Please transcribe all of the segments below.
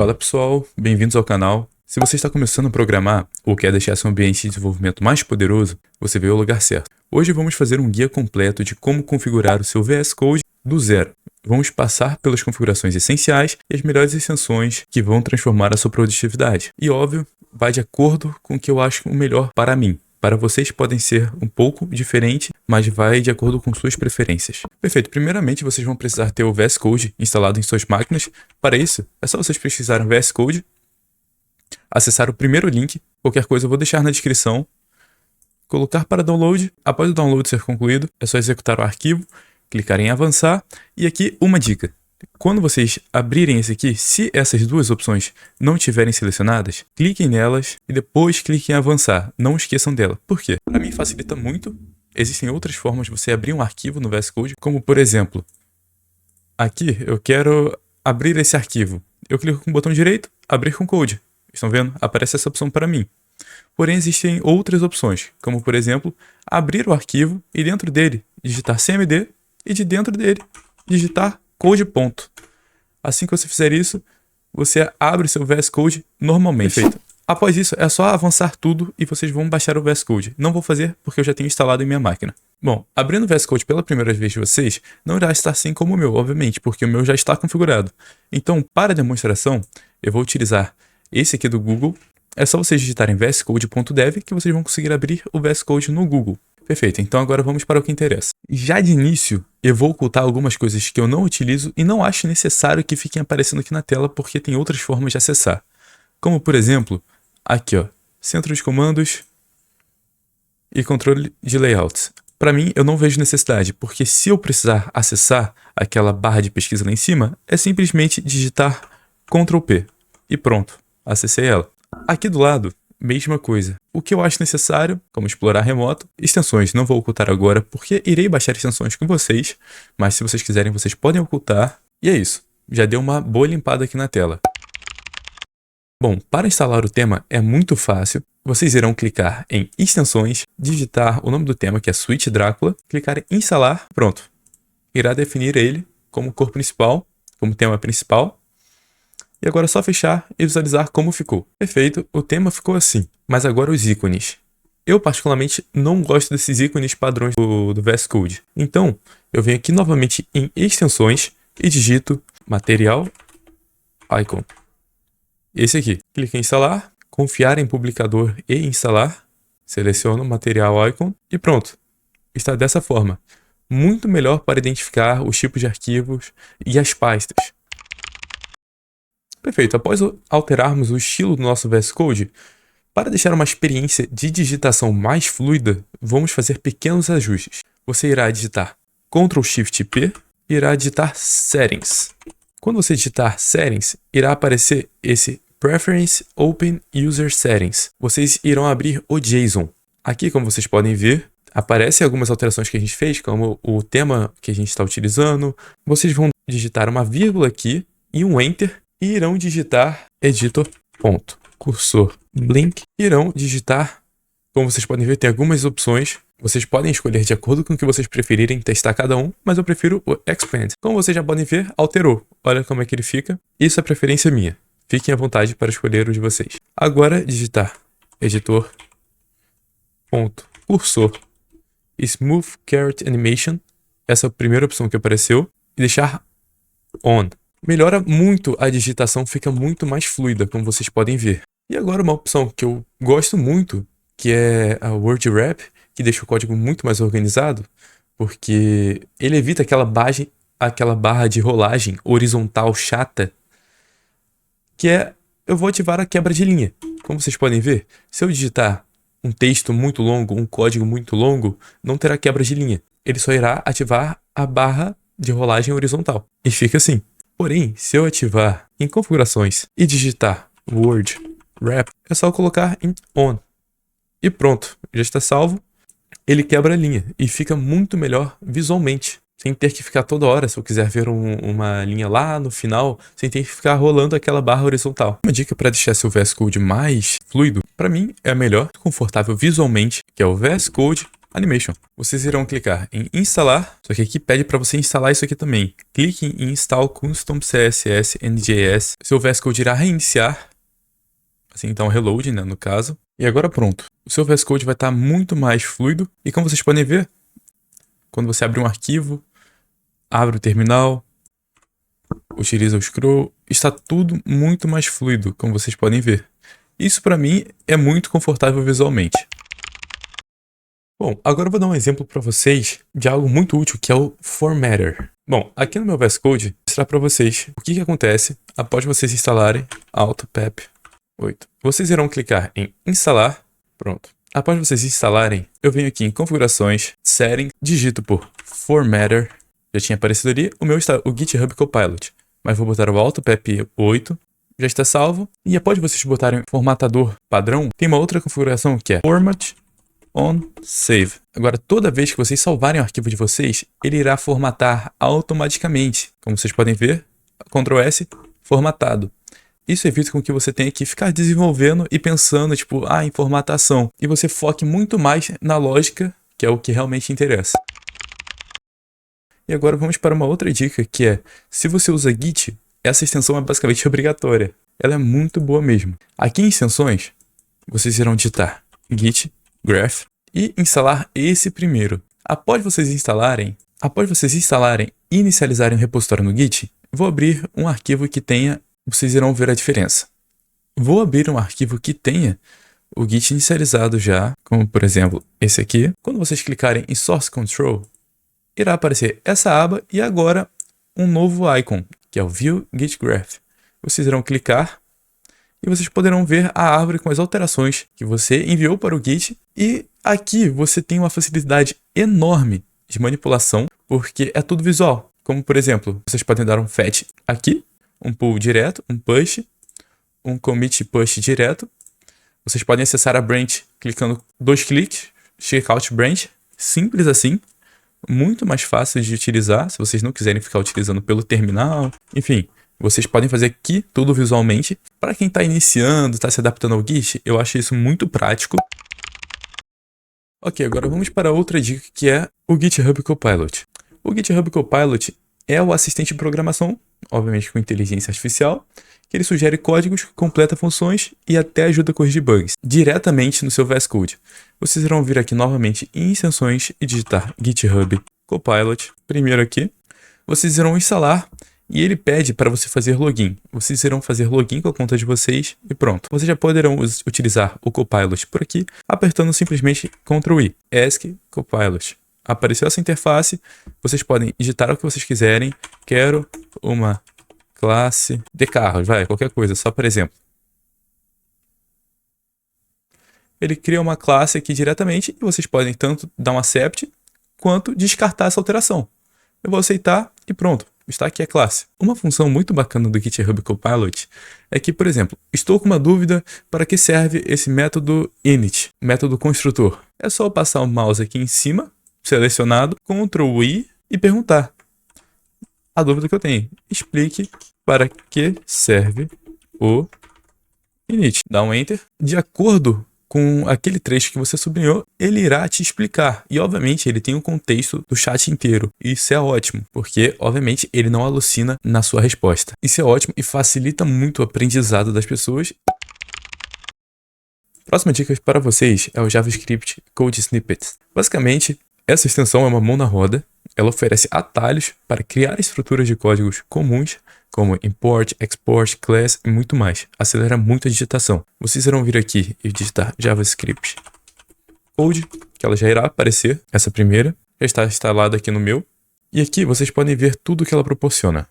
Fala pessoal, bem-vindos ao canal. Se você está começando a programar ou quer deixar seu ambiente de desenvolvimento mais poderoso, você veio ao lugar certo. Hoje vamos fazer um guia completo de como configurar o seu VS Code do zero. Vamos passar pelas configurações essenciais e as melhores extensões que vão transformar a sua produtividade. E óbvio, vai de acordo com o que eu acho o melhor para mim. Para vocês podem ser um pouco diferente, mas vai de acordo com suas preferências. Perfeito, primeiramente vocês vão precisar ter o VS Code instalado em suas máquinas. Para isso, é só vocês pesquisarem VS Code, acessar o primeiro link, qualquer coisa eu vou deixar na descrição, colocar para download. Após o download ser concluído, é só executar o arquivo, clicar em avançar e aqui uma dica. Quando vocês abrirem esse aqui, se essas duas opções não estiverem selecionadas, cliquem nelas e depois cliquem em avançar. Não esqueçam dela. Por quê? Para mim facilita muito. Existem outras formas de você abrir um arquivo no VS Code, como por exemplo, aqui eu quero abrir esse arquivo. Eu clico com o botão direito, abrir com code. Estão vendo? Aparece essa opção para mim. Porém, existem outras opções, como por exemplo, abrir o arquivo e dentro dele digitar cmd e de dentro dele digitar code ponto. Assim que você fizer isso, você abre seu VS Code normalmente. Perfeito. Após isso, é só avançar tudo e vocês vão baixar o VS Code. Não vou fazer porque eu já tenho instalado em minha máquina. Bom, abrindo o VS Code pela primeira vez de vocês, não irá estar assim como o meu, obviamente, porque o meu já está configurado. Então, para a demonstração, eu vou utilizar esse aqui do Google. É só vocês digitarem vscode.dev que vocês vão conseguir abrir o VS Code no Google. Perfeito, então agora vamos para o que interessa. Já de início, eu vou ocultar algumas coisas que eu não utilizo e não acho necessário que fiquem aparecendo aqui na tela porque tem outras formas de acessar. Como por exemplo, aqui ó, centro de comandos e controle de layouts. Para mim, eu não vejo necessidade, porque se eu precisar acessar aquela barra de pesquisa lá em cima, é simplesmente digitar Ctrl P e pronto, acessei ela. Aqui do lado, mesma coisa. O que eu acho necessário, como explorar remoto, extensões não vou ocultar agora porque irei baixar extensões com vocês, mas se vocês quiserem vocês podem ocultar. E é isso, já deu uma boa limpada aqui na tela. Bom, para instalar o tema é muito fácil, vocês irão clicar em extensões, digitar o nome do tema que é Switch Drácula, clicar em instalar, pronto. Irá definir ele como cor principal, como tema principal. E agora é só fechar e visualizar como ficou. Perfeito, o tema ficou assim. Mas agora os ícones. Eu particularmente não gosto desses ícones padrões do VS Code. Então, eu venho aqui novamente em extensões e digito material icon. Esse aqui. Clique em instalar, confiar em publicador e instalar. Seleciono material icon e pronto. Está dessa forma. Muito melhor para identificar os tipos de arquivos e as pastas. Perfeito, após alterarmos o estilo do nosso VS Code, para deixar uma experiência de digitação mais fluida, vamos fazer pequenos ajustes. Você irá digitar Ctrl Shift P e irá digitar Settings. Quando você digitar Settings, irá aparecer esse Preference Open User Settings. Vocês irão abrir o JSON. Aqui, como vocês podem ver, aparecem algumas alterações que a gente fez, como o tema que a gente está utilizando. Vocês vão digitar uma vírgula aqui e um Enter. E irão digitar editor, ponto, cursor, blink. Irão digitar, como vocês podem ver, tem algumas opções. Vocês podem escolher de acordo com o que vocês preferirem testar cada um, mas eu prefiro o Expand. Como vocês já podem ver, alterou. Olha como é que ele fica. Isso é preferência minha. Fiquem à vontade para escolher o de vocês. Agora, digitar editor, ponto, cursor, smooth carrot animation. Essa é a primeira opção que apareceu. E deixar on. Melhora muito a digitação, fica muito mais fluida, como vocês podem ver. E agora uma opção que eu gosto muito, que é a Word Wrap, que deixa o código muito mais organizado, porque ele evita aquela barra de rolagem horizontal chata, que é, eu vou ativar a quebra de linha. Como vocês podem ver, se eu digitar um texto muito longo, um código muito longo, não terá quebra de linha. Ele só irá ativar a barra de rolagem horizontal. E fica assim. Porém, se eu ativar em configurações e digitar Word Wrap, é só colocar em On. E pronto, já está salvo. Ele quebra a linha e fica muito melhor visualmente. Sem ter que ficar toda hora, se eu quiser ver uma linha lá no final, sem ter que ficar rolando aquela barra horizontal. Uma dica para deixar seu VS Code mais fluido, para mim, é a melhor, confortável visualmente, que é o VS Code Animation. Vocês irão clicar em instalar, só que aqui pede para você instalar isso aqui também. Clique em Install Custom CSS NJS. Seu VS Code irá reiniciar, assim, então reload, né, no caso. E agora pronto. O seu VS Code vai estar muito mais fluido. E como vocês podem ver, quando você abre um arquivo, abre o terminal, utiliza o scroll, está tudo muito mais fluido, como vocês podem ver. Isso para mim é muito confortável visualmente. Bom, agora eu vou dar um exemplo para vocês de algo muito útil, que é o Formatter. Bom, aqui no meu VS Code, vou mostrar para vocês o que acontece após vocês instalarem AutoPep 8. Vocês irão clicar em instalar, pronto. Após vocês instalarem, eu venho aqui em configurações, setting, digito por Formatter. Já tinha aparecido ali, o meu está o GitHub Copilot, mas vou botar o AutoPep 8. Já está salvo. E após vocês botarem formatador padrão, tem uma outra configuração que é Format on Save. Agora, toda vez que vocês salvarem o arquivo de vocês, ele irá formatar automaticamente. Como vocês podem ver, Ctrl S, formatado. Isso evita com que você tenha que ficar desenvolvendo e pensando, tipo, em formatação. E você foque muito mais na lógica, que é o que realmente interessa. E agora vamos para uma outra dica, que é, se você usa Git, essa extensão é basicamente obrigatória. Ela é muito boa mesmo. Aqui em extensões, vocês irão digitar Git Graph e instalar esse primeiro. Após vocês instalarem e inicializarem o repositório no Git, vou abrir um arquivo que tenha, vocês irão ver a diferença. Vou abrir um arquivo que tenha o Git inicializado já, como por exemplo esse aqui. Quando vocês clicarem em Source Control, irá aparecer essa aba e agora um novo icon, que é o View Git Graph. Vocês irão clicar e vocês poderão ver a árvore com as alterações que você enviou para o Git. E aqui você tem uma facilidade enorme de manipulação, porque é tudo visual. Como por exemplo, vocês podem dar um fetch aqui, um pull direto, um push, um commit push direto. Vocês podem acessar a branch clicando 2 cliques, checkout branch, simples assim. Muito mais fácil de utilizar, se vocês não quiserem ficar utilizando pelo terminal. Enfim, vocês podem fazer aqui tudo visualmente. Para quem está iniciando, está se adaptando ao Git, eu acho isso muito prático. Ok, agora vamos para outra dica, que é o GitHub Copilot. O GitHub Copilot é o assistente de programação, obviamente com inteligência artificial, que ele sugere códigos, completa funções e até ajuda a corrigir bugs diretamente no seu VS Code. Vocês irão vir aqui novamente em extensões e digitar GitHub Copilot. Primeiro aqui, vocês irão instalar e ele pede para você fazer login. Vocês irão fazer login com a conta de vocês e pronto. Vocês já poderão utilizar o Copilot por aqui, apertando simplesmente Ctrl I, Ask Copilot. Apareceu essa interface, vocês podem digitar o que vocês quiserem. Quero uma classe de carros, qualquer coisa, só por exemplo. Ele cria uma classe aqui diretamente e vocês podem tanto dar um accept quanto descartar essa alteração. Eu vou aceitar e pronto, está aqui a classe. Uma função muito bacana do GitHub Copilot é que, por exemplo, estou com uma dúvida para que serve esse método init, método construtor. É só passar o mouse aqui em cima, selecionado, Ctrl I e perguntar a dúvida que eu tenho. Explique para que serve o init. Dá um enter. De acordo com aquele trecho que você sublinhou, ele irá te explicar. E, obviamente, ele tem o contexto do chat inteiro. E isso é ótimo, porque, obviamente, ele não alucina na sua resposta. Isso é ótimo e facilita muito o aprendizado das pessoas. Próxima dica para vocês é o JavaScript Code Snippets. Basicamente, essa extensão é uma mão na roda. Ela oferece atalhos para criar estruturas de códigos comuns, como import, export, class e muito mais. Acelera muito a digitação. Vocês irão vir aqui e digitar JavaScript Code, que ela já irá aparecer, essa primeira. Já está instalada aqui no meu. E aqui vocês podem ver tudo que ela proporciona.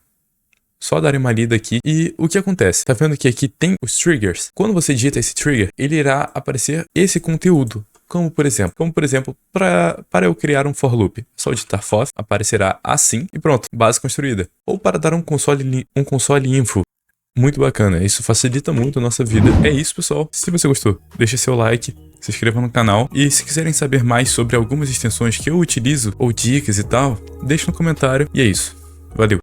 Só darem uma lida aqui. E o que acontece? Tá vendo que aqui tem os triggers? Quando você digita esse trigger, ele irá aparecer esse conteúdo. Como por exemplo, para eu criar um for loop, só digitar for, aparecerá assim e pronto, base construída. Ou para dar um console info, muito bacana, isso facilita muito a nossa vida. É isso, pessoal. Se você gostou, deixa seu like, se inscreva no canal e se quiserem saber mais sobre algumas extensões que eu utilizo ou dicas e tal, deixa no comentário. E é isso, valeu!